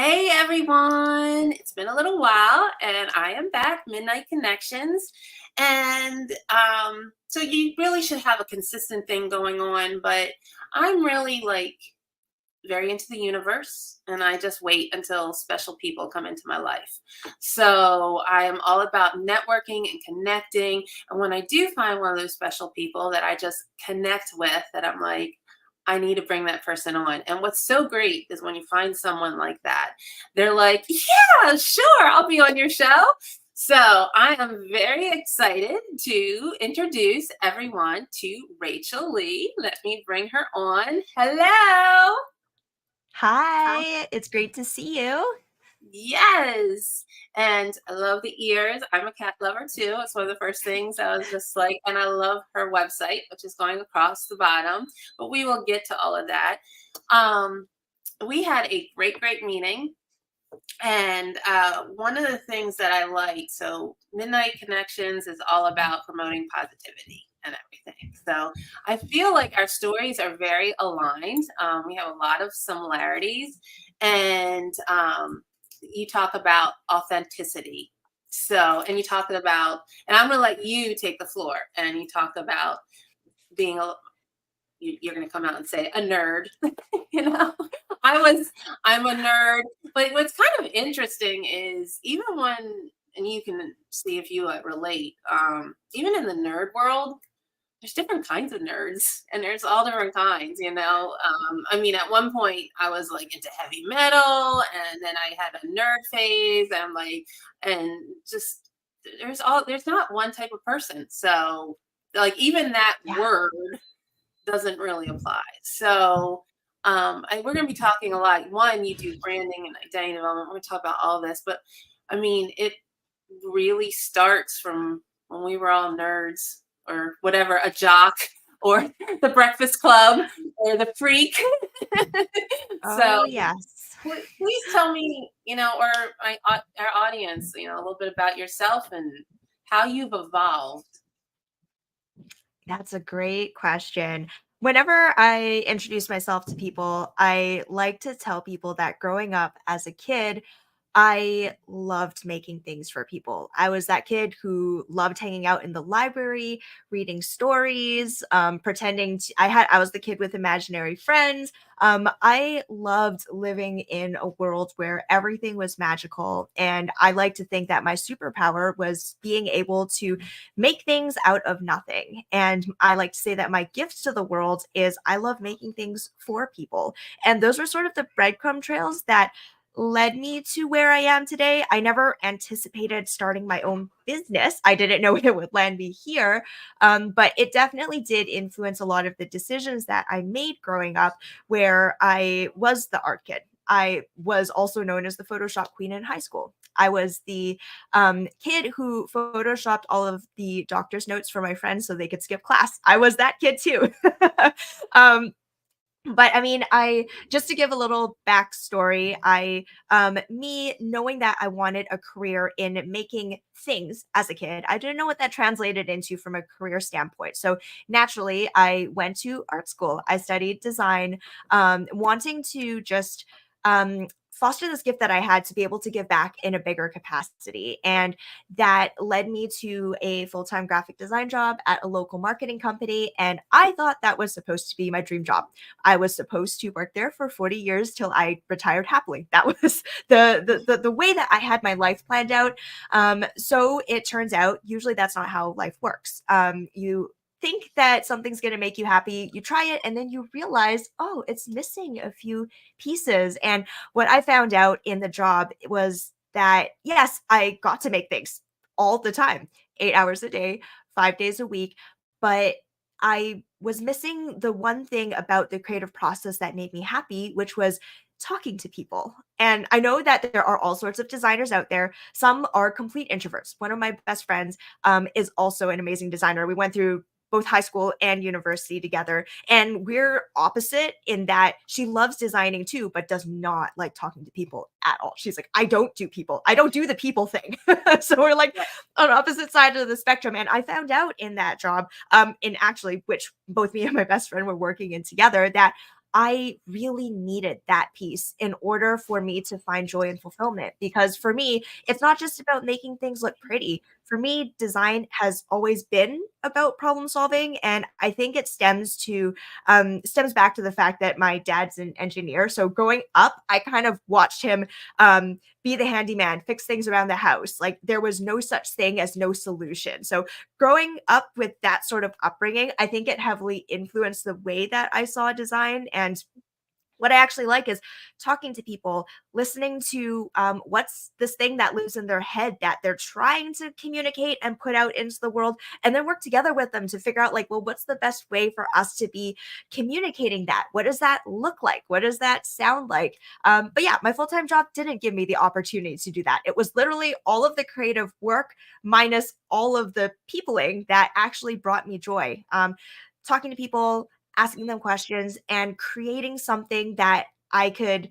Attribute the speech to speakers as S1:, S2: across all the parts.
S1: Hey everyone, it's been a little while and I am back, Midnight Connections. So you really should have a consistent thing going on, but I'm really very into the universe and I just wait until special people come into my life. So I am all about networking and connecting. And when I do find one of those special people that I just connect with, that I'm like, I need to bring that person on. And what's so great is when you find someone like that, they're like, yeah, sure, I'll be on your show. So I am very excited to introduce everyone to Rachel Lee. Let me bring her on. Hello.
S2: Hi, it's great to see you.
S1: Yes. And I love the ears. I'm a cat lover too. It's one of the first things I was just like, and I love her website, which is going across the bottom, but we will get to all of that. Um, we had a great meeting. And one of the things that I like, so Midnight Connections is all about promoting positivity and everything. So I feel like our stories are very aligned. We have a lot of similarities. And you talk about authenticity. So, and you talk about, and I'm going to let you take the floor and you talk about being you're going to come out and say a nerd. you know i was I'm a nerd, but what's kind of interesting is even when, and you can see if you relate, even in the nerd world, there's different kinds of nerds and there's all different kinds. I mean, at one point I was like into heavy metal and then I had a nerd phase. And just there's not one type of person. So like even that
S2: Yeah.
S1: word doesn't really apply. So we're going to be talking a lot. One, you do branding and identity development. We're going to talk about all this, but I mean, it really starts from when we were all nerds or whatever, a jock or the Breakfast Club or the Freak. So
S2: Oh, yes.
S1: please tell me, or our audience, a little bit about yourself and how you've evolved.
S2: That's a great question. Whenever I introduce myself to people, I like to tell people that growing up as a kid, I loved making things for people. I was that kid who loved hanging out in the library, reading stories, pretending I was the kid with imaginary friends. I loved living in a world where everything was magical. And I like to think that my superpower was being able to make things out of nothing. And I like to say that my gift to the world is I love making things for people. And those were sort of the breadcrumb trails that led me to where I am today. I never anticipated starting my own business. I didn't know it would land me here, but it definitely did influence a lot of the decisions that I made growing up, where I was the art kid. I was also known as the Photoshop queen in high school. I was the kid who photoshopped all of the doctor's notes for my friends so they could skip class. I was that kid too. um, but I mean, I just to give a little backstory, me knowing that I wanted a career in making things as a kid, I didn't know what that translated into from a career standpoint. So naturally, I went to art school. I studied design, wanting to just foster this gift that I had to be able to give back in a bigger capacity. And that led me to a full time graphic design job at a local marketing company. And I thought that was supposed to be my dream job. I was supposed to work there for 40 years till I retired happily. That was the way that I had my life planned out. So it turns out usually that's not how life works. You think that something's going to make you happy, you try it, and then you realize, oh, it's missing a few pieces. And what I found out in the job was that, yes, I got to make things all the time, 8 hours a day, 5 days a week, but I was missing the one thing about the creative process that made me happy, which was talking to people. And I know that there are all sorts of designers out there. Some are complete introverts. One of my best friends is also an amazing designer. We went through both high school and university together. And we're opposite in that she loves designing too, but does not like talking to people at all. She's like, I don't do people. I don't do the people thing. So we're like on opposite sides of the spectrum. And I found out in that job, in actually which both me and my best friend were working in together, that I really needed that piece in order for me to find joy and fulfillment. Because for me, it's not just about making things look pretty. For me, design has always been about problem solving, and I think it stems back to the fact that my dad's an engineer. So growing up, I kind of watched him be the handyman, fix things around the house. Like there was no such thing as no solution. So growing up with that sort of upbringing, I think it heavily influenced the way that I saw design. And what I actually like is talking to people, listening to what's this thing that lives in their head that they're trying to communicate and put out into the world, and then work together with them to figure out, like, well, what's the best way for us to be communicating that? What does that look like? What does that sound like? But yeah, my full time job didn't give me the opportunity to do that. It was literally all of the creative work minus all of the peopling that actually brought me joy. Talking to people, asking them questions, and creating something that I could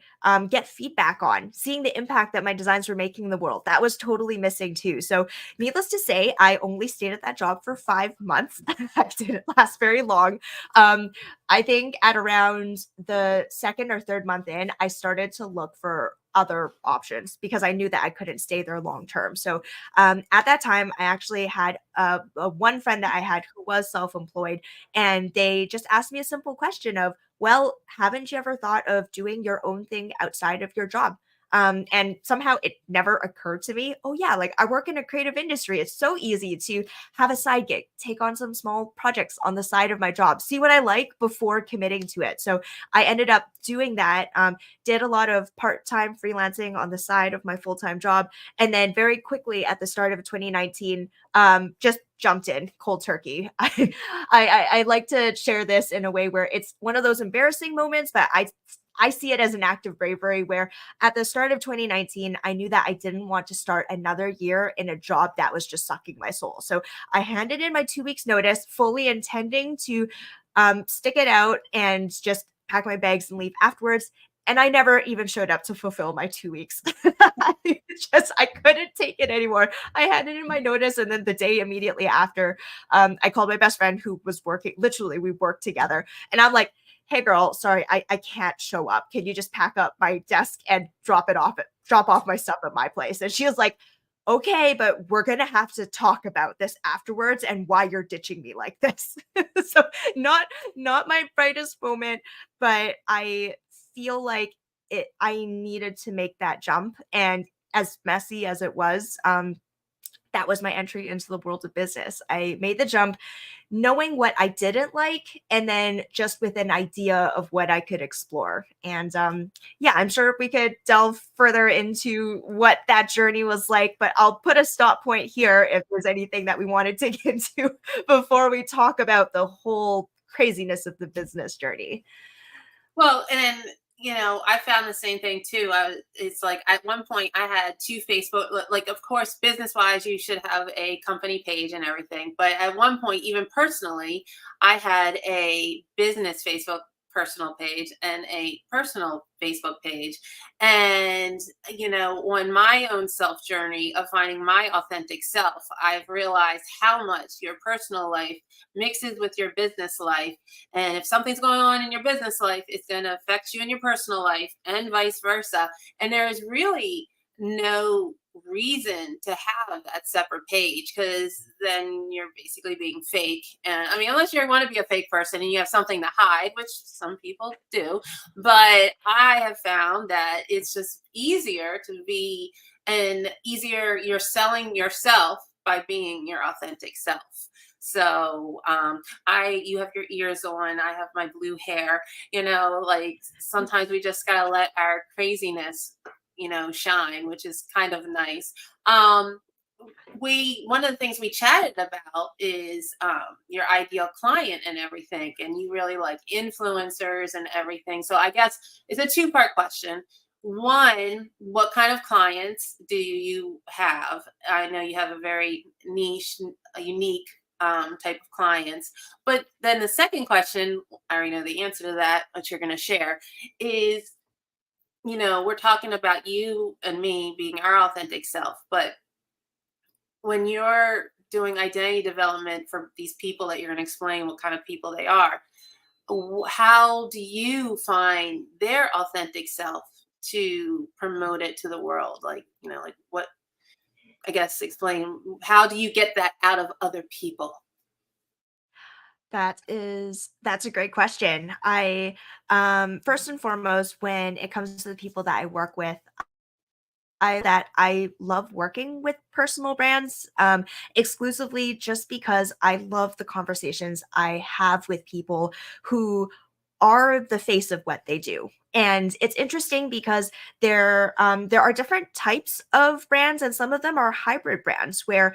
S2: get feedback on, seeing the impact that my designs were making in the world. That was totally missing too. So, needless to say, I only stayed at that job for 5 months. I didn't last very long. I think at around the second or third month in, I started to look for other options because I knew that I couldn't stay there long term. So at that time, I actually had one friend that I had who was self employed, and they just asked me a simple question of, well, haven't you ever thought of doing your own thing outside of your job? And somehow it never occurred to me. Oh, yeah, like I work in a creative industry. It's so easy to have a side gig, take on some small projects on the side of my job, see what I like before committing to it. So I ended up doing that, did a lot of part time freelancing on the side of my full time job. And then very quickly at the start of 2019, just jumped in cold turkey. I like to share this in a way where it's one of those embarrassing moments, but I see it as an act of bravery where at the start of 2019, I knew that I didn't want to start another year in a job that was just sucking my soul. So I handed in my 2 weeks notice, fully intending to stick it out and just pack my bags and leave afterwards. And I never even showed up to fulfill my 2 weeks. I couldn't take it anymore. I handed in my notice, and then the day immediately after, I called my best friend who was working. Literally, we worked together, and I'm like, "Hey, girl, sorry, I can't show up. Can you just pack up my desk and drop off my stuff at my place?" And she was like, "Okay, but we're gonna have to talk about this afterwards and why you're ditching me like this." So not not my brightest moment, but I feel like I needed to make that jump. And as messy as it was, that was my entry into the world of business. I made the jump knowing what I didn't like, and then just with an idea of what I could explore. And yeah, I'm sure we could delve further into what that journey was like, but I'll put a stop point here if there's anything that we want to dig into before we talk about the whole craziness of the business journey.
S1: Well, and I found the same thing too. It's like at one point I had two Facebook, like, of course, business wise, you should have a company page and everything. But at one point, even personally, I had a business Facebook personal page and a personal Facebook page. And, on my own self journey of finding my authentic self, I've realized how much your personal life mixes with your business life, and if something's going on in your business life, it's going to affect you in your personal life and vice versa. And there is really no reason to have that separate page, because then you're basically being fake. And I mean, unless you want to be a fake person and you have something to hide, which some people do. But I have found that it's just easier to be, and easier, you're selling yourself by being your authentic self. So I you have your ears on, I have my blue hair, like sometimes we just gotta let our craziness, shine, which is kind of nice. Um we One of the things we chatted about is your ideal client and everything, and you really like influencers and everything. So I guess it's a two-part question. One, what kind of clients do you have? I know you have a very niche, a unique type of clients. But then the second question, I already know the answer to that, what you're going to share, is, we're talking about you and me being our authentic self. But when you're doing identity development for these people that you're going to explain what kind of people they are, how do you find their authentic self to promote it to the world? Like, like what, I guess, explain how do you get that out of other people?
S2: That's a great question. I first and foremost, when it comes to the people that I work with, I love working with personal brands, exclusively just because I love the conversations I have with people who are the face of what they do. And it's interesting because there are different types of brands, and some of them are hybrid brands where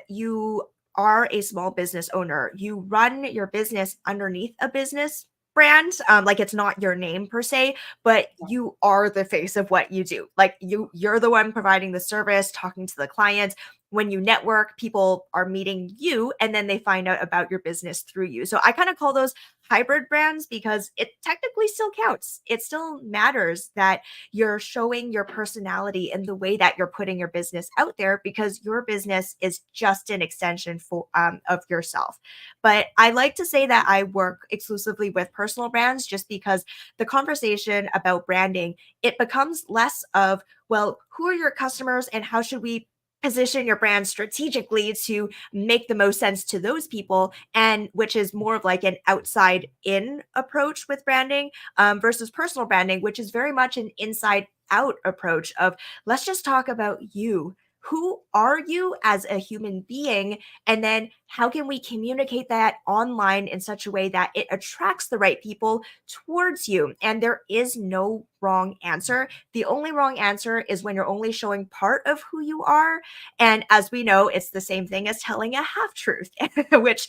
S2: you are a small business owner. You run your business underneath a business brand, like it's not your name per se, but you are the face of what you do. Like you're the one providing the service, talking to the clients. When you network, people are meeting you and then they find out about your business through you. So I kind of call those hybrid brands because it technically still counts. It still matters that you're showing your personality in the way that you're putting your business out there, because your business is just an extension of yourself. But I like to say that I work exclusively with personal brands just because the conversation about branding, it becomes less of, well, who are your customers and how should we position your brand strategically to make the most sense to those people, and which is more of like an outside in approach with branding, versus personal branding, which is very much an inside out approach of, let's just talk about you. Who are you as a human being, and then how can we communicate that online in such a way that it attracts the right people towards you? And there is no wrong answer. The only wrong answer is when you're only showing part of who you are. And as we know, it's the same thing as telling a half truth, which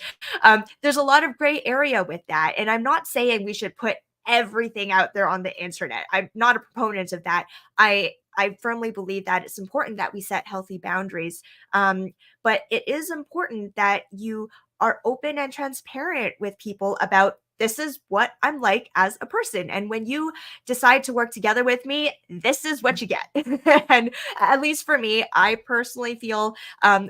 S2: there's a lot of gray area with that. And I'm not saying we should put everything out there on the internet. I'm not a proponent of that. I firmly believe that it's important that we set healthy boundaries. But it is important that you are open and transparent with people about, this is what I'm like as a person. And when you decide to work together with me, this is what you get. And at least for me, I personally feel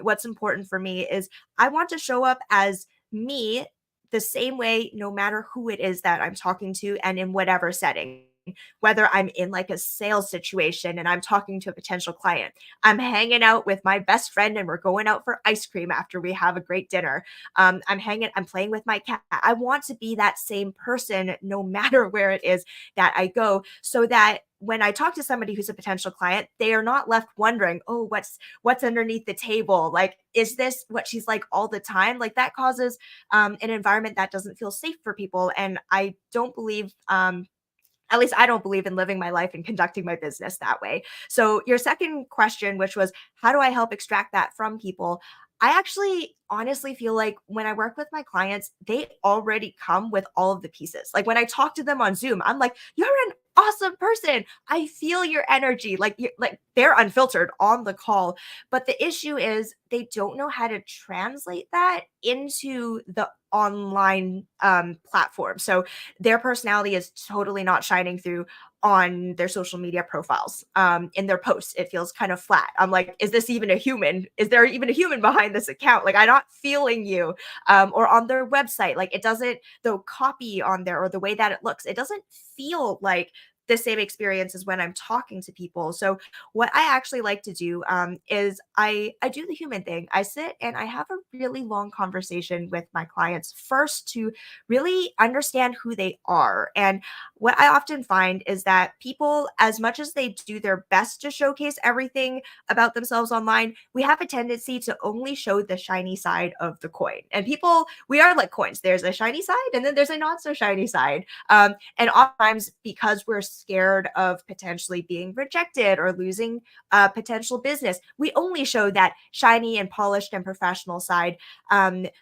S2: what's important for me is I want to show up as me the same way, no matter who it is that I'm talking to and in whatever setting. Whether I'm in like a sales situation and I'm talking to a potential client, I'm hanging out with my best friend and we're going out for ice cream after we have a great dinner. I'm playing with my cat. I want to be that same person no matter where it is that I go, so that when I talk to somebody who's a potential client, they are not left wondering, oh, what's underneath the table? Like, is this what she's like all the time? Like that causes an environment that doesn't feel safe for people. And I don't believe at least I don't believe in living my life and conducting my business that way. So, your second question, which was, how do I help extract that from people? I actually honestly feel like when I work with my clients, they already come with all of the pieces. Like when I talk to them on Zoom, I'm like, you're an awesome person. I feel your energy. Like they're unfiltered on the call. But the issue is they don't know how to translate that into the online platform. So their personality is totally not shining through on their social media profiles. In their posts, it feels kind of flat. I'm like, is this even a human? Is there even a human behind this account? Like, I'm not feeling you. Or on their website, like it doesn't, the copy on there or the way that it looks, it doesn't feel like the same experience as when I'm talking to people. So what I actually like to do is I do the human thing. I sit and I have a really long conversation with my clients first to really understand who they are. And what I often find is that people, as much as they do their best to showcase everything about themselves online, we have a tendency to only show the shiny side of the coin. And people, we are like coins. There's a shiny side and then there's a not so shiny side. And oftentimes, because we're scared of potentially being rejected or losing potential business, we only show that shiny and polished and professional side,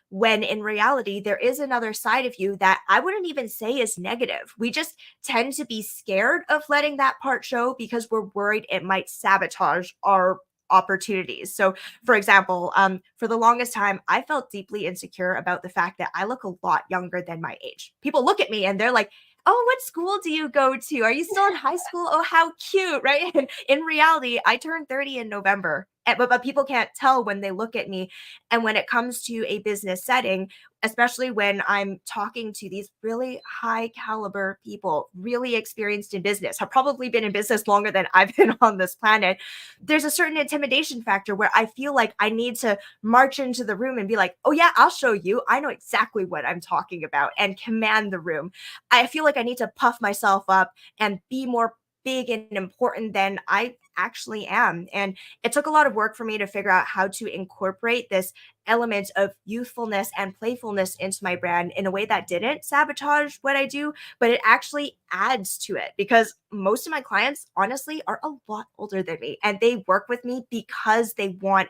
S2: when in reality, there is another side of you that I wouldn't even say is negative. We just tend to be scared of letting that part show because we're worried it might sabotage our opportunities. So, for example, for the longest time, I felt deeply insecure about the fact that I look a lot younger than my age. People look at me and they're like, oh, what school do you go to? Are you still in high school? Oh, how cute, right? And in reality, I turned 30 in November. but people can't tell when they look at me. And when it comes to a business setting, especially when I'm talking to these really high caliber people, really experienced in business, have probably been in business longer than I've been on this planet, there's a certain intimidation factor where I feel like I need to march into the room and be like, oh, yeah, I'll show you. I know exactly what I'm talking about, and command the room. I feel like I need to puff myself up and be more big and important than I actually am. And it took a lot of work for me to figure out how to incorporate this element of youthfulness and playfulness into my brand in a way that didn't sabotage what I do, but it actually adds to it, because most of my clients honestly are a lot older than me, and they work with me because they want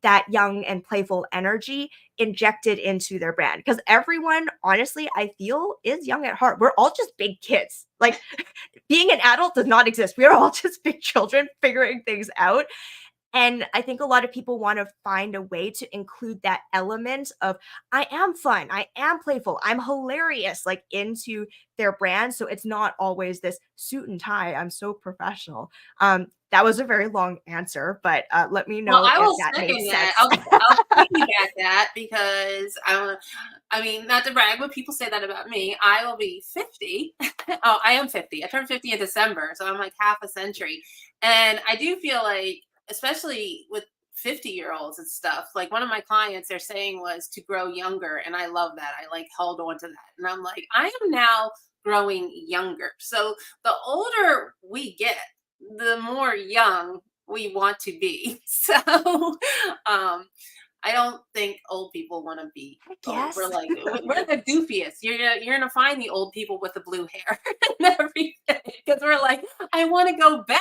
S2: that young and playful energy injected into their brand. Because everyone, honestly, I feel is young at heart. We're all just big kids. Like, being an adult does not exist. We are all just big children figuring things out. And I think a lot of people want to find a way to include that element of I am fun, I am playful, I'm hilarious, like, into their brand. So it's not always this suit and tie. I'm so professional. That was a very long answer, but let me
S1: Well,
S2: know
S1: I
S2: if
S1: will
S2: that made
S1: second that.
S2: sense.
S1: I'll piggyback that because I mean, not to brag, but people say that about me. I will be 50. Oh, I am 50. I turned 50 in December, so I'm like half a century. And I do feel like, especially with 50-year-olds and stuff, like one of my clients, they're saying was to grow younger. And I love that. I like held on to that. And I'm like, I am now growing younger. So the older we get, the more young we want to be. So I don't think old people want to be
S2: Heck
S1: old. We're
S2: yes.
S1: like we're the goofiest. You're gonna find the old people with the blue hair and everything because we're like, I want to go back.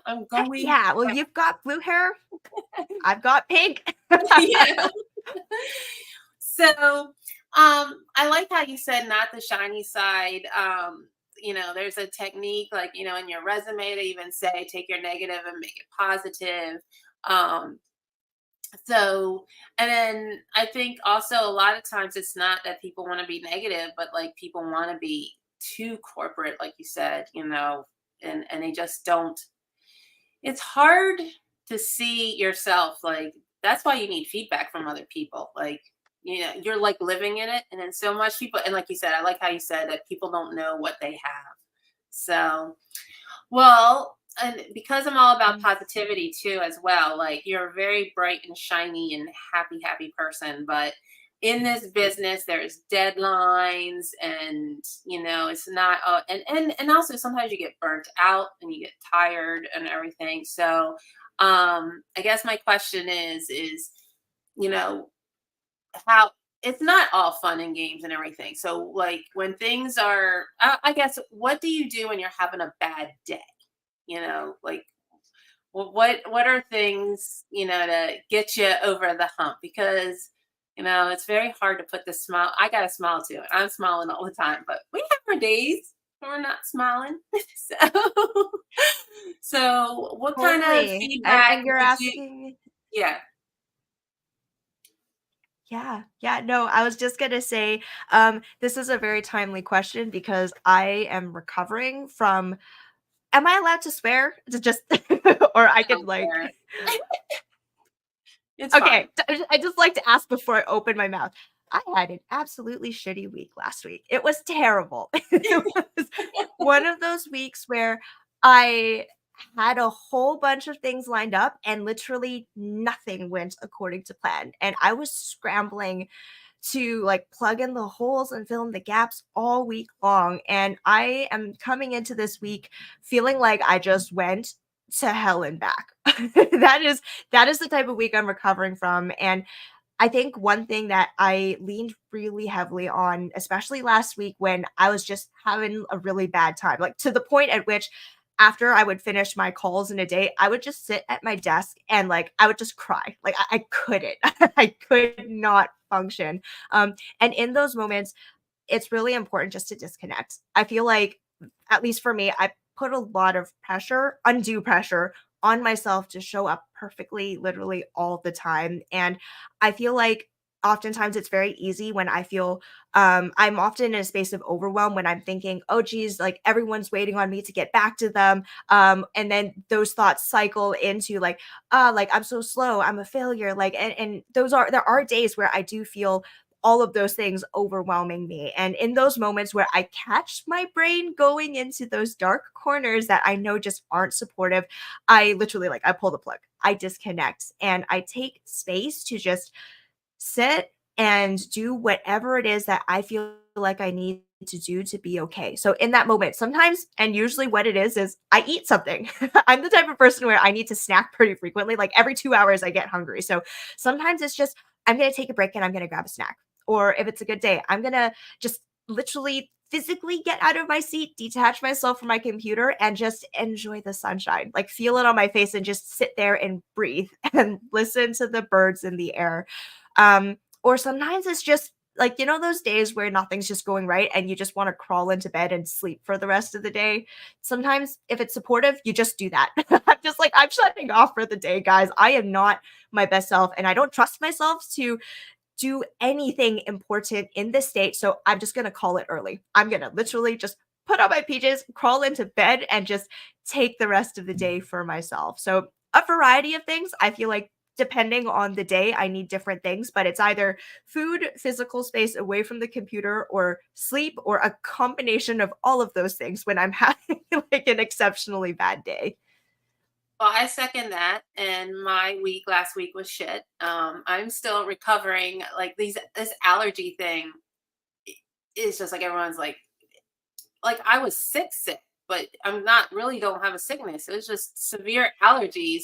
S1: I'm
S2: Heck
S1: going
S2: yeah. Well,
S1: back.
S2: you've got blue hair. I've got pink.
S1: Yeah. So I like how you said not the shiny side. There's a technique like, in your resume, they even say take your negative and make it positive. Um, So, and then I think also a lot of times it's not that people want to be negative, but like people want to be too corporate, like you said, and they just don't. It's hard to see yourself. Like, that's why you need feedback from other people. Like, you're like living in it. And then so much people, and like you said, I like how you said that people don't know what they have. So, well, and because I'm all about
S2: Mm.
S1: positivity too, as well, like you're a very bright and shiny and happy, happy person. But in this business, there's deadlines, and it's not. And also sometimes you get burnt out and you get tired and everything. So, I guess my question is, you know, how it's not all fun and games and everything. So, like when things are, I guess, what do you do when you're having a bad day? Like what are things to get you over the hump? Because it's very hard to put the smile. I got to smile too. I'm smiling all the time, but we have our days when we're not smiling. so so what kind of
S2: Totally.
S1: feedback
S2: And you're
S1: would you?
S2: asking.
S1: Yeah.
S2: Yeah, yeah, no, I was just gonna say, this is a very timely question because I am recovering from. Am I allowed to swear? Is it just, or I
S1: I
S2: could
S1: don't
S2: like.
S1: care. It's fine.
S2: Okay, I just like to ask before I open my mouth. I had an absolutely shitty week last week. It was terrible. It was one of those weeks where I had a whole bunch of things lined up and literally nothing went according to plan. And I was scrambling to like plug in the holes and fill in the gaps all week long. And I am coming into this week feeling like I just went to hell and back. that is the type of week I'm recovering from. And I think one thing that I leaned really heavily on, especially last week when I was just having a really bad time, like to the point at which after I would finish my calls in a day, I would just sit at my desk and like I would just cry. Like I couldn't, I could not function. And in those moments, it's really important just to disconnect. I feel like, at least for me, I put a lot of pressure, undue pressure on myself to show up perfectly, literally all the time. And I feel like oftentimes it's very easy when I feel I'm often in a space of overwhelm when I'm thinking, oh geez, like everyone's waiting on me to get back to them. And then those thoughts cycle into like, like I'm so slow, I'm a failure. Like, and there are days where I do feel all of those things overwhelming me. And in those moments where I catch my brain going into those dark corners that I know just aren't supportive, I literally like I pull the plug. I disconnect and I take space to just sit and do whatever it is that I feel like I need to do to be okay. So in that moment, sometimes and usually what it is I eat something. I'm the type of person where I need to snack pretty frequently. Like every 2 hours I get hungry. So sometimes it's just I'm going to take a break and I'm going to grab a snack. Or if it's a good day, I'm going to just literally physically get out of my seat, detach myself from my computer and just enjoy the sunshine. Like feel it on my face and just sit there and breathe and listen to the birds in the air. Or sometimes it's just like, you know, those days where nothing's just going right and you just want to crawl into bed and sleep for the rest of the day. Sometimes, if it's supportive, you just do that. I'm just like, I'm shutting off for the day, guys. I am not my best self and I don't trust myself to do anything important in this state. So I'm just going to call it early. I'm going to literally just put on my PJs, crawl into bed, and just take the rest of the day for myself. So a variety of things. I feel like depending on the day, I need different things, but it's either food, physical space away from the computer, or sleep, or a combination of all of those things when I'm having like an exceptionally bad day.
S1: Well, I second that, and my week last week was shit. I'm still recovering. Like this allergy thing is just like everyone's like I was sick, but I'm not really don't have a sickness. It was just severe allergies.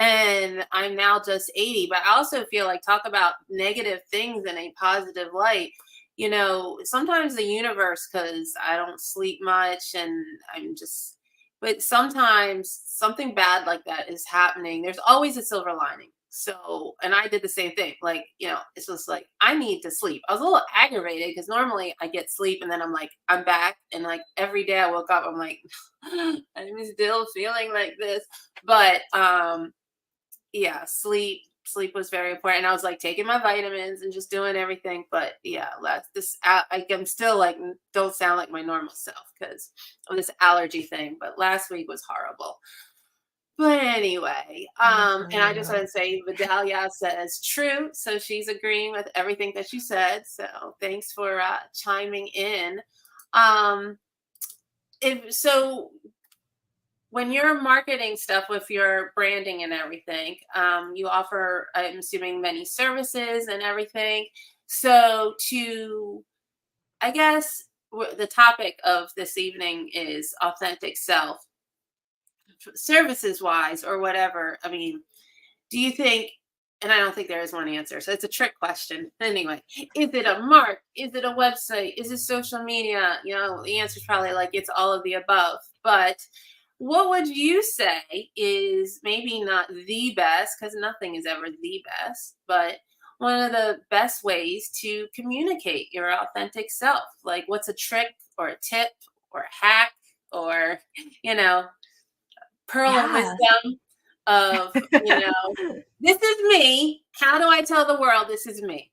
S1: And I'm now just 80. But I also feel like talk about negative things in a positive light. You know, sometimes the universe, because I don't sleep much and I'm just, but sometimes something bad like that is happening. There's always a silver lining. So, and I did the same thing. Like, you know, it's just like, I need to sleep. I was a little aggravated because normally I get sleep and then I'm like, I'm back. And like every day I woke up, I'm like, I'm still feeling like this. But yeah, sleep was very important. And I was like taking my vitamins and just doing everything. But yeah, I'm still like, don't sound like my normal self because of this allergy thing. But last week was horrible. But anyway,
S2: I
S1: and
S2: feel
S1: I just want
S2: you.
S1: to say Vidalia says true. So she's agreeing with everything that you said. So thanks for chiming in. Um, if so, when you're marketing stuff with your branding and everything, you offer, I'm assuming, many services and everything. So to, I guess, the topic of this evening is authentic self, services wise or whatever. I mean, do you think, and I don't think there is one answer, so it's a trick question. Anyway, is it a mark? Is it a website? Is it social media? You know, the answer is probably like it's all of the above. But what would you say is maybe not the best, because nothing is ever the best, but one of the best ways to communicate your authentic self? Like, what's a trick or a tip or a hack or, you know, pearl of
S2: Yeah.
S1: wisdom of, you know, this is me. How do I tell the world this is me?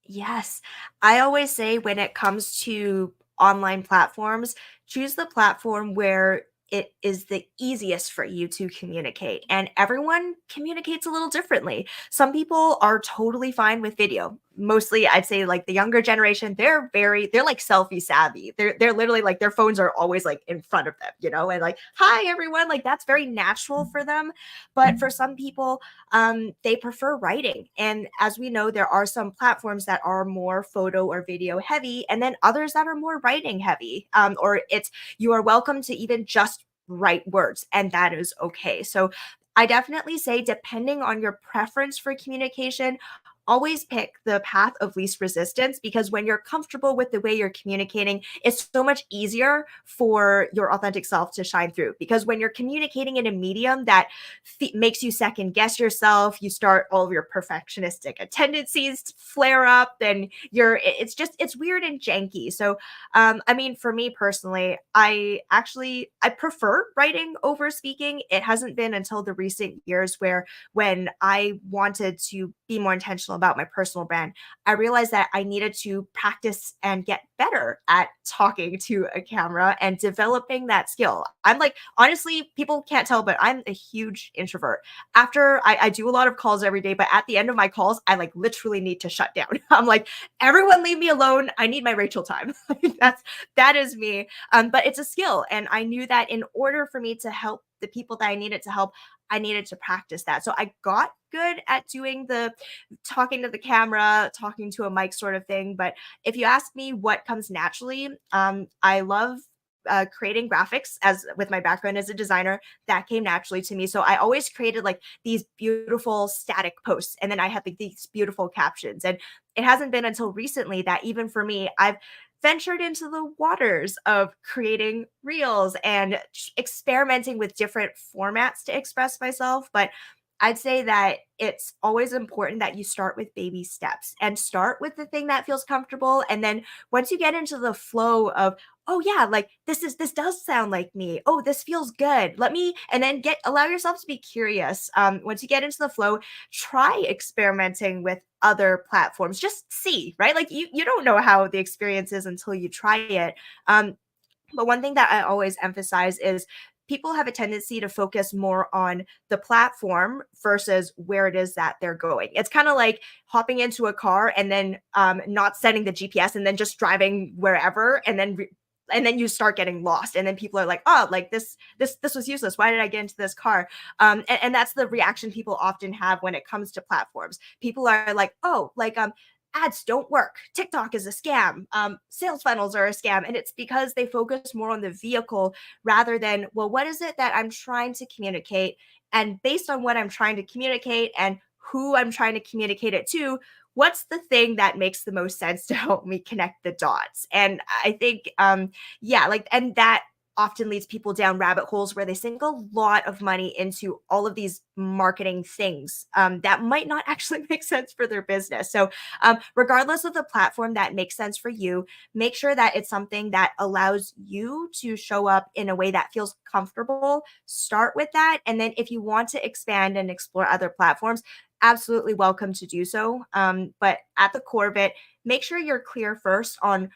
S2: Yes. I always say when it comes to online platforms, choose the platform where it is the easiest for you to communicate. And everyone communicates a little differently. Some people are totally fine with video. Mostly I'd say like the younger generation, they're like selfie savvy. They're literally like their phones are always like in front of them, you know, and like, hi everyone, like that's very natural for them. But for some people, they prefer writing. And as we know, there are some platforms that are more photo or video heavy, and then others that are more writing heavy. Or it's you are welcome to even just write words, and that is okay. So I definitely say, depending on your preference for communication, always pick the path of least resistance, because when you're comfortable with the way you're communicating, it's so much easier for your authentic self to shine through. Because when you're communicating in a medium that makes you second guess yourself, you start all of your perfectionistic tendencies flare up, and it's weird and janky. So I mean, for me personally, I prefer writing over speaking. It hasn't been until the recent years where when I wanted to be more intentional intentional about my personal brand, I realized that I needed to practice and get better at talking to a camera and developing that skill. I'm like, honestly, people can't tell, but I'm a huge introvert. After I do a lot of calls every day, but at the end of my calls, I like literally need to shut down. I'm like, everyone leave me alone. I need my Rachel time. That is me. But it's a skill. And I knew that in order for me to help the people that I needed to help, I needed to practice that. So I got good at doing the talking to the camera, talking to a mic sort of thing. But if you ask me what comes naturally, I love creating graphics as with my background as a designer. That came naturally to me. So I always created like these beautiful static posts, and then I had like these beautiful captions. And it hasn't been until recently that even for me, I've ventured into the waters of creating reels and experimenting with different formats to express myself. But I'd say that it's always important that you start with baby steps and start with the thing that feels comfortable. And then once you get into the flow of, oh yeah, like this does sound like me. Oh, this feels good. Let me, and then allow yourself to be curious. Once you get into the flow, try experimenting with other platforms. Just see, right? Like you don't know how the experience is until you try it. But one thing that I always emphasize is people have a tendency to focus more on the platform versus where it is that they're going. It's kind of like hopping into a car and then not setting the GPS and then just driving wherever, and then and then you start getting lost, and then people are like, oh, like this was useless, why did I get into this car? And that's the reaction people often have when it comes to platforms. People are like, oh, like ads don't work, TikTok is a scam, sales funnels are a scam. And it's because they focus more on the vehicle rather than, well, what is it that I'm trying to communicate? And based on what I'm trying to communicate and who I'm trying to communicate it to, what's the thing that makes the most sense to help me connect the dots? And I think yeah, like, and that often leads people down rabbit holes where they sink a lot of money into all of these marketing things that might not actually make sense for their business. So regardless of the platform that makes sense for you, make sure that it's something that allows you to show up in a way that feels comfortable. Start with that. And then if you want to expand and explore other platforms, absolutely welcome to do so. But at the core of it, make sure you're clear first on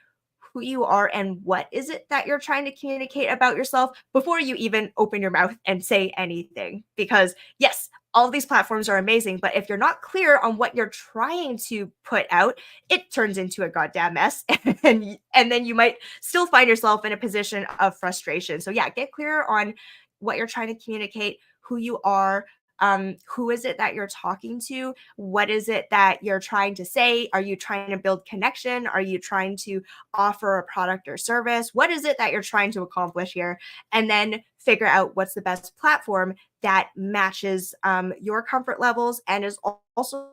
S2: who you are and what is it that you're trying to communicate about yourself before you even open your mouth and say anything. Because yes, all of these platforms are amazing, but if you're not clear on what you're trying to put out, it turns into a goddamn mess. And then you might still find yourself in a position of frustration. So yeah, get clear on what you're trying to communicate, who you are, who is it that you're talking to, what is it that you're trying to say, are you trying to build connection, are you trying to offer a product or service, what is it that you're trying to accomplish here, and then figure out what's the best platform that matches your comfort levels and is also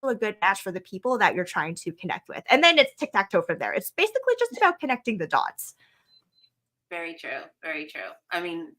S2: a good match for the people that you're trying to connect with. And then it's tic-tac-toe from there. It's basically just about connecting the dots.
S1: Very true. Very true. I mean,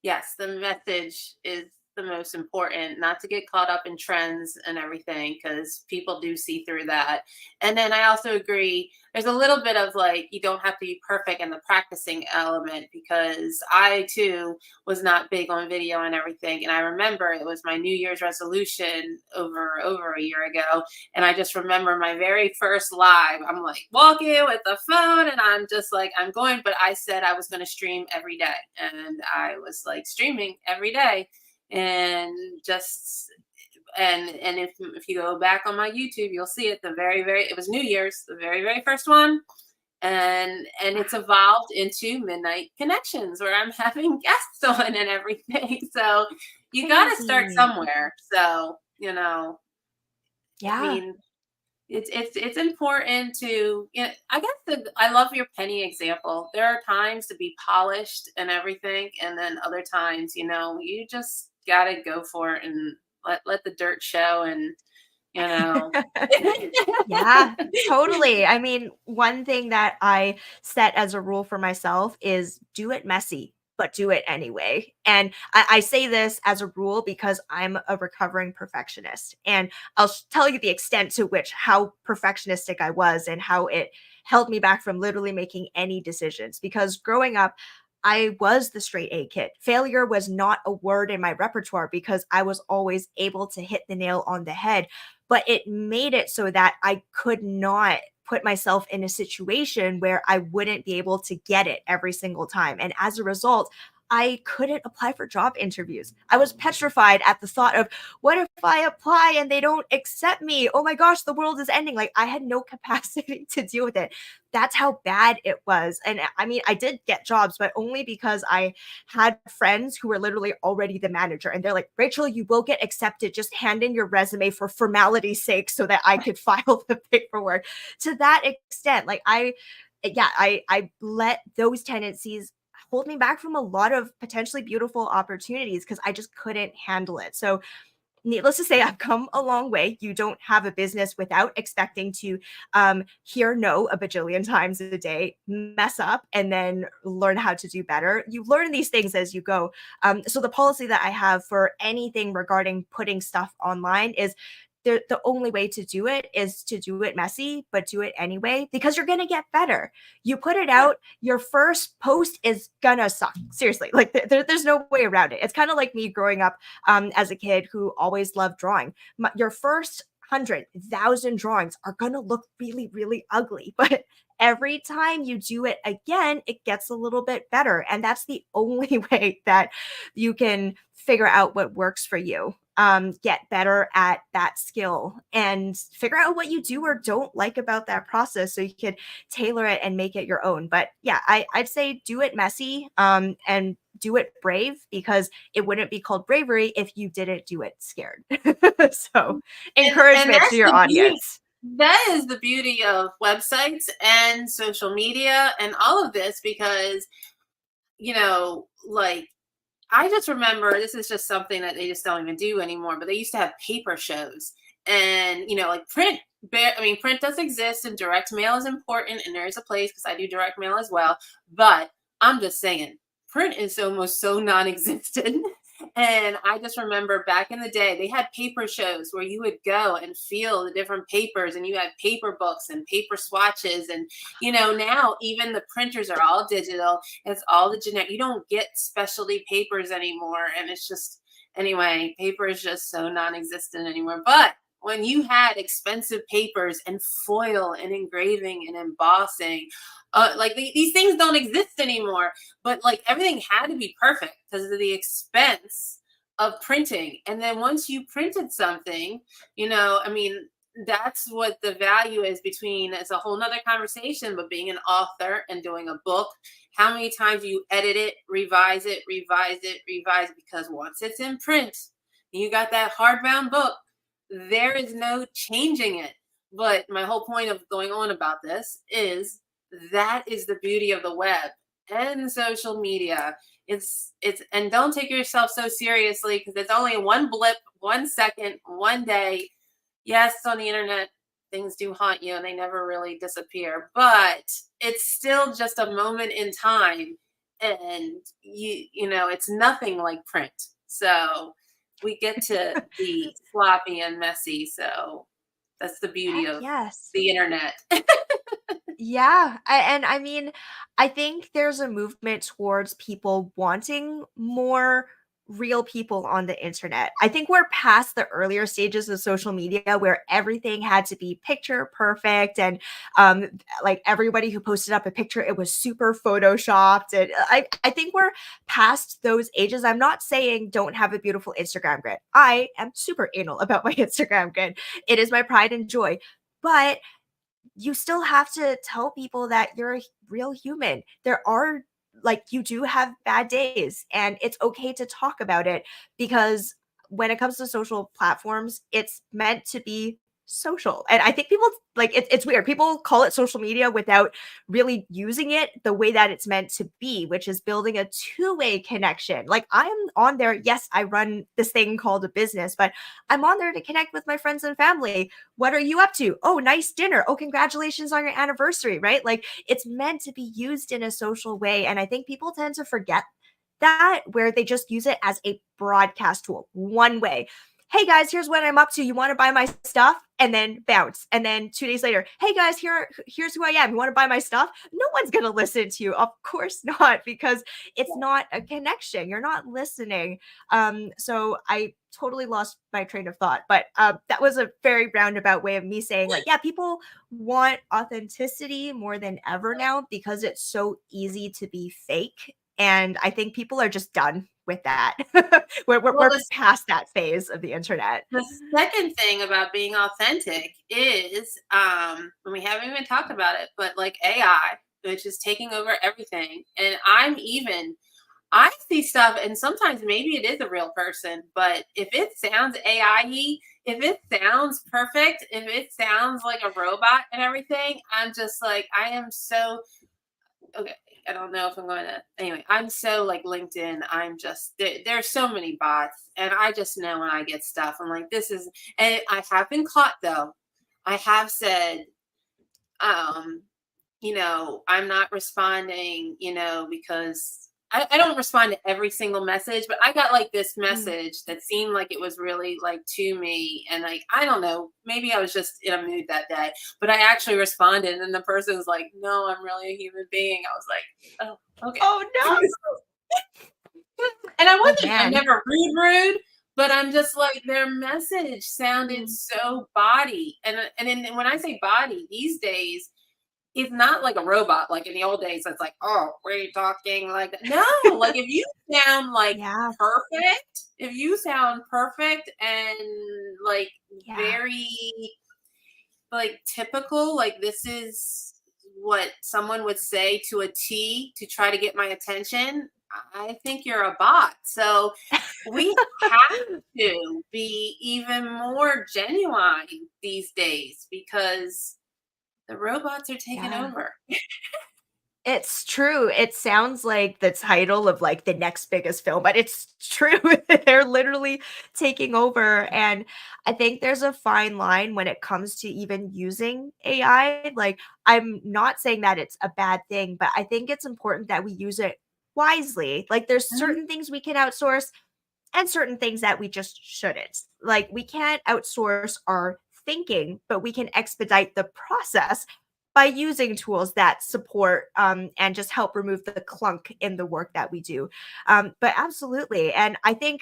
S1: yes, the message is the most important, not to get caught up in trends and everything, because people do see through that. And then I also agree, there's a little bit of like, you don't have to be perfect in the practicing element, because I too was not big on video and everything. And I remember it was my New Year's resolution over a year ago. And I just remember my very first live, I'm like walking with the phone and I'm just like, I'm going, but I said I was going to stream every day. And I was like streaming every day, and just and if you go back on my YouTube, you'll see it, the very it was New Year's, the very first one. And it's evolved into Midnight Connections, where I'm having guests on and everything. So you got to start
S2: Crazy.
S1: somewhere. So, I
S2: Yeah.
S1: mean, it's important to, I guess I love your penny example. There are times to be polished and everything, and then other times, you just gotta go for it and let the dirt show, and you know
S2: Yeah, totally. I mean, one thing that I set as a rule for myself is do it messy, but do it anyway. And I say this as a rule because I'm a recovering perfectionist. And I'll tell you the extent to which how perfectionistic I was and how it held me back from literally making any decisions. Because growing up, I was the straight A kid. Failure was not a word in my repertoire because I was always able to hit the nail on the head. But it made it so that I could not put myself in a situation where I wouldn't be able to get it every single time. And as a result, I couldn't apply for job interviews. I was petrified at the thought of, what if I apply and they don't accept me? Oh my gosh, the world is ending. Like, I had no capacity to deal with it. That's how bad it was. And I mean, I did get jobs, but only because I had friends who were literally already the manager. And they're like, Rachel, you will get accepted. Just hand in your resume for formality's sake so that I could file the paperwork. To that extent, like, I let those tendencies hold me back from a lot of potentially beautiful opportunities because I just couldn't handle it. So, needless to say, I've come a long way. You don't have a business without expecting to hear no a bajillion times a day, mess up, and then learn how to do better. You learn these things as you go. So the policy that I have for anything regarding putting stuff online is, the only way to do it is to do it messy, but do it anyway, because you're going to get better. You put it
S1: Yeah.
S2: out, your first post is gonna suck. Seriously, like there's no way around it. It's kind of like me growing up as a kid who always loved drawing. Your first 100,000 drawings are going to look really, really ugly. But every time you do it again, it gets a little bit better. And that's the only way that you can figure out what works for you. Get better at that skill and figure out what you do or don't like about that process so you can tailor it and make it your own. But yeah, I'd say do it messy and do it brave, because it wouldn't be called bravery if you didn't do it scared. So,
S1: And
S2: encouragement to
S1: that's
S2: your
S1: the beauty.
S2: audience.
S1: That is the beauty of websites and social media and all of this, because like, I just remember, this is just something that they just don't even do anymore, but they used to have paper shows. And, like print, I mean, print does exist and direct mail is important and there is a place because I do direct mail as well. But I'm just saying, print is almost so non existent. And I just remember back in the day, they had paper shows where you would go and feel the different papers, and you had paper books and paper swatches. And, now even the printers are all digital. It's all the generic. You don't get specialty papers anymore. And it's just, anyway, paper is just so non existent anymore. But when you had expensive papers and foil and engraving and embossing, like these things don't exist anymore. But like everything had to be perfect because of the expense of printing. And then once you printed something, I mean, that's what the value is between, it's a whole nother conversation, but being an author and doing a book, how many times you edit it, revise it, revise it, revise it, because once it's in print, you got that hardbound book, there is no changing it. But my whole point of going on about this is, that is the beauty of the web and social media. It's and don't take yourself so seriously, because it's only one blip, 1 second, one day. Yes, on the internet, things do haunt you and they never really disappear, but it's still just a moment in time. And it's nothing like print. So we get to be sloppy and messy. So that's the beauty
S2: Heck
S1: of
S2: yes.
S1: the internet.
S2: Yeah, and I mean, I think there's a movement towards people wanting more real people on the internet. I think we're past the earlier stages of social media where everything had to be picture perfect, and like everybody who posted up a picture, it was super photoshopped. And I think we're past those ages. I'm not saying don't have a beautiful Instagram grid. I am super anal about my Instagram grid. It is my pride and joy. But you still have to tell people that you're a real human. There are, like, you do have bad days, and it's okay to talk about it, because when it comes to social platforms, it's meant to be social. And I think people, like, it's weird. People call it social media without really using it the way that it's meant to be, which is building a two-way connection. Like, I'm on there. Yes, I run this thing called a business, but I'm on there to connect with my friends and family. What are you up to? Oh, nice dinner. Oh, congratulations on your anniversary, right? Like, it's meant to be used in a social way. And I think people tend to forget that, where they just use it as a broadcast tool, one way. hey guys, here's what I'm up to. You want to buy my stuff? And then bounce. And then 2 days later, hey guys, here's who I am. You want to buy my stuff? No one's gonna listen to you. Of course not, because it's not a connection. You're not listening. So I totally lost my train of thought, but that was a very roundabout way of me saying, like, yeah, people want authenticity more than ever now because it's so easy to be fake. And I think people are just done with that.
S1: Well,
S2: We're past that phase of the internet.
S1: the second thing about being authentic is, and we haven't even talked about it, but like AI, which is taking over everything. And I see stuff, and sometimes maybe it is a real person, but if it sounds AI-y, if it sounds perfect, if it sounds like a robot and everything, I'm just like, I am so okay. I don't know if I'm going to. Anyway, I'm so like LinkedIn. I'm just there's so many bots, and I just know when I get stuff, I'm like, this is. And I have been caught though. I have said, um, I'm not responding, because I don't respond to every single message, but I got like this
S2: Mm.
S1: message that seemed like it was really like to me. And like, I don't know, maybe I was just in a mood that day, but I actually responded. And the person's like, no, I'm really a human being. I was like, oh, okay.
S2: Oh no.
S1: And
S2: Oh
S1: I'm
S2: man.
S1: never rude, but I'm just like, their message sounded
S2: Mm.
S1: so body. And then when I say body these days, it's not like a robot like in the old days. It's like, oh, were you talking like that? No, like if you sound like
S2: Yeah.
S1: perfect, if you sound perfect and like
S2: Yeah.
S1: very like typical, like this is what someone would say to a T to try to get my attention, I think you're a bot. So we have to be even more genuine these days because the robots are taking
S2: Yeah.
S1: over.
S2: It's true. It sounds like the title of like the next biggest film, but it's true. They're literally taking over. And I think there's a fine line when it comes to even using AI. Like, I'm not saying that it's a bad thing, but I think it's important that we use it wisely. Like, there's
S1: Mhm.
S2: certain things we can outsource and certain things that we just shouldn't. Like, we can't outsource our thinking, but we can expedite the process by using tools that support and just help remove the clunk in the work that we do. But absolutely. And I think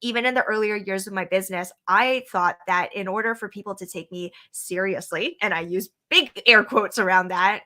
S2: even in the earlier years of my business, I thought that in order for people to take me seriously, and I use big air quotes around that,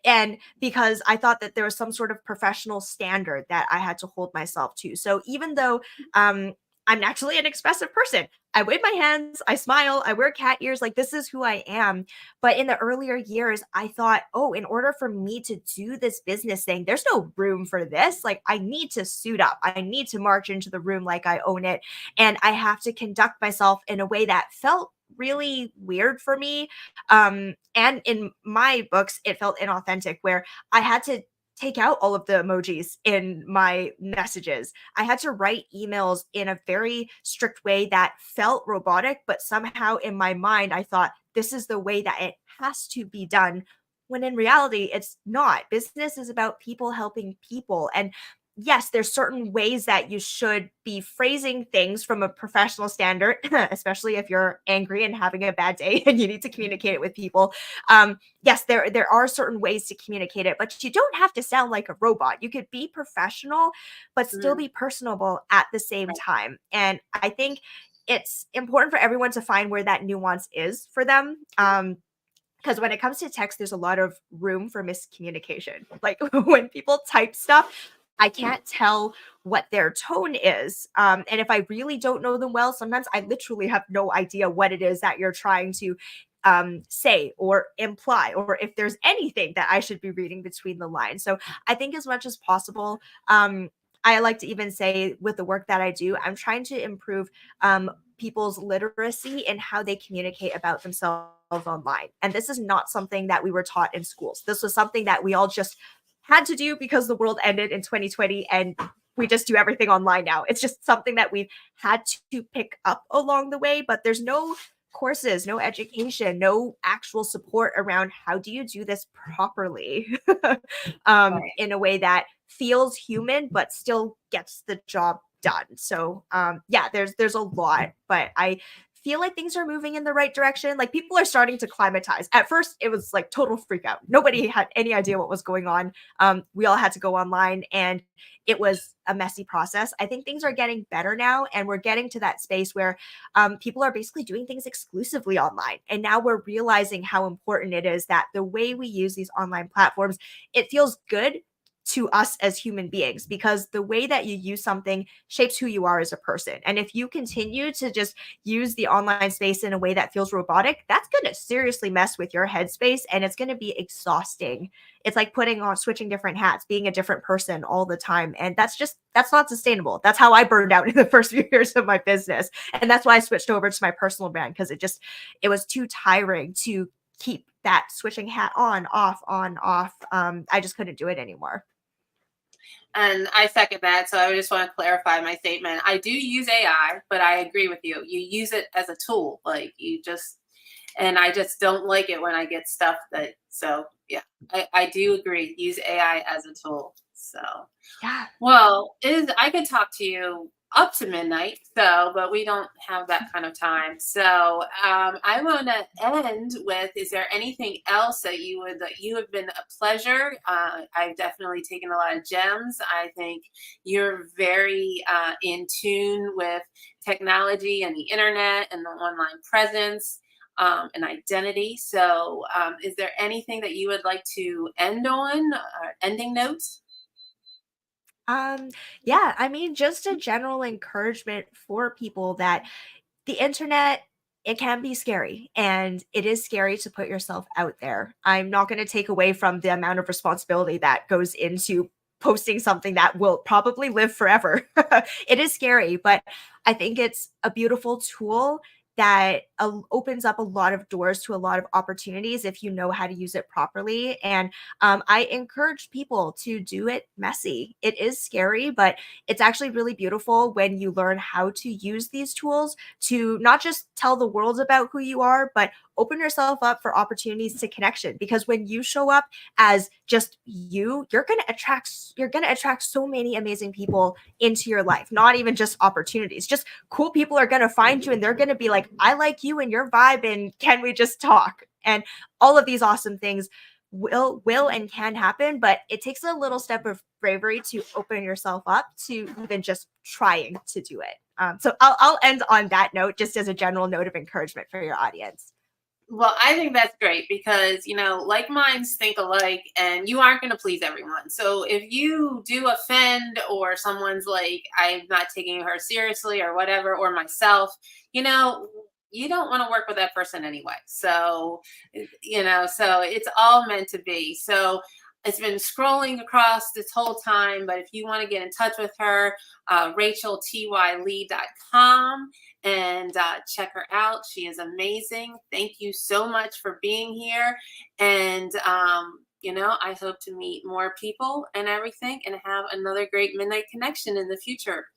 S2: and because I thought that there was some sort of professional standard that I had to hold myself to. So even though I'm naturally an expressive person, I wave my hands, I smile, I wear cat ears, like this is who I am. But in the earlier years, I thought, oh, in order for me to do this business thing, there's no room for this. Like, I need to suit up, I need to march into the room like I own it. And I have to conduct myself in a way that felt really weird for me. And in my books, it felt inauthentic, where I had to take out all of the emojis in my messages. I had to write emails in a very strict way that felt robotic, but somehow in my mind, I thought this is the way that it has to be done. When in reality, it's not. Business is about people helping people. And yes, there's certain ways that you should be phrasing things from a professional standard, especially if you're angry and having a bad day and you need to communicate it with people. Yes, there are certain ways to communicate it, but you don't have to sound like a robot. You could be professional, but still
S1: Mm,
S2: be personable at the same
S1: right.
S2: time. And I think it's important for everyone to find where that nuance is for them. Because when it comes to text, there's a lot of room for miscommunication. Like when people type stuff, I can't tell what their tone is. And if I really don't know them well, sometimes I literally have no idea what it is that you're trying to say or imply, or if there's anything that I should be reading between the lines. So I think as much as possible, I like to even say with the work that I do, I'm trying to improve people's literacy in how they communicate about themselves online. And this is not something that we were taught in schools. This was something that we all just had to do because the world ended in 2020 and we just do everything online now. It's just something that we've had to pick up along the way, but there's no courses, no education, no actual support around how do you do this properly
S1: Right.
S2: in a way that feels human but still gets the job done. So yeah, there's a lot, but I feel like things are moving in the right direction. Like people are starting to climatize. At first, it was like total freak out. Nobody had any idea what was going on. We all had to go online, and it was a messy process. I think things are getting better now, and we're getting to that space where people are basically doing things exclusively online. And now we're realizing how important it is that the way we use these online platforms, it feels good to us as human beings, because the way that you use something shapes who you are as a person. And if you continue to just use the online space in a way that feels robotic, that's going to seriously mess with your headspace, and it's going to be exhausting. It's like putting on switching different hats, being a different person all the time. And that's not sustainable. That's how I burned out in the first few years of my business. And that's why I switched over to my personal brand, because it was too tiring to keep that switching hat on, off, on, off. I just couldn't do it anymore.
S1: And I second that. So I just want to clarify my statement. I do use AI, but I agree with you. You use it as a tool. Like you just, and I just don't like it when I get stuff that, so yeah, I do agree. Use AI as a tool. So.
S2: Yeah.
S1: Well, is I could talk to you up to midnight, so but we don't have that kind of time. So I want to end with: is there anything else that you have been a pleasure? I've definitely taken a lot of gems. I think you're very in tune with technology and the internet and the online presence. And identity. So, is there anything that you would like to end on? Ending notes?
S2: Um, yeah, I mean, just a general encouragement for people that the internet, it can be scary, and it is scary to put yourself out there. I'm not going to take away from the amount of responsibility that goes into posting something that will probably live forever. It is scary, but I think it's a beautiful tool that opens up a lot of doors to a lot of opportunities if you know how to use it properly. And I encourage people to do it messy. It is scary, but it's actually really beautiful when you learn how to use these tools to not just tell the world about who you are, but open yourself up for opportunities to connection. Because when you show up as just you, you're going to attract so many amazing people into your life. Not even just opportunities, just cool people are going to find you, and they're going to be like, I like you and your vibe, and can we just talk? And all of these awesome things will and can happen, but it takes a little step of bravery to open yourself up to even just trying to do it. So I'll end on that note, just as a general note of encouragement for your audience.
S1: Well, I think that's great because, like minds think alike and you aren't going to please everyone. So if you do offend or someone's like, I'm not taking her seriously or whatever, or myself, you know, you don't want to work with that person anyway. So, so it's all meant to be. So it's been scrolling across this whole time, but if you want to get in touch with her, RachelTYLee.com and check her out. She is amazing. Thank you so much for being here. And, I hope to meet more people and everything and have another great midnight connection in the future.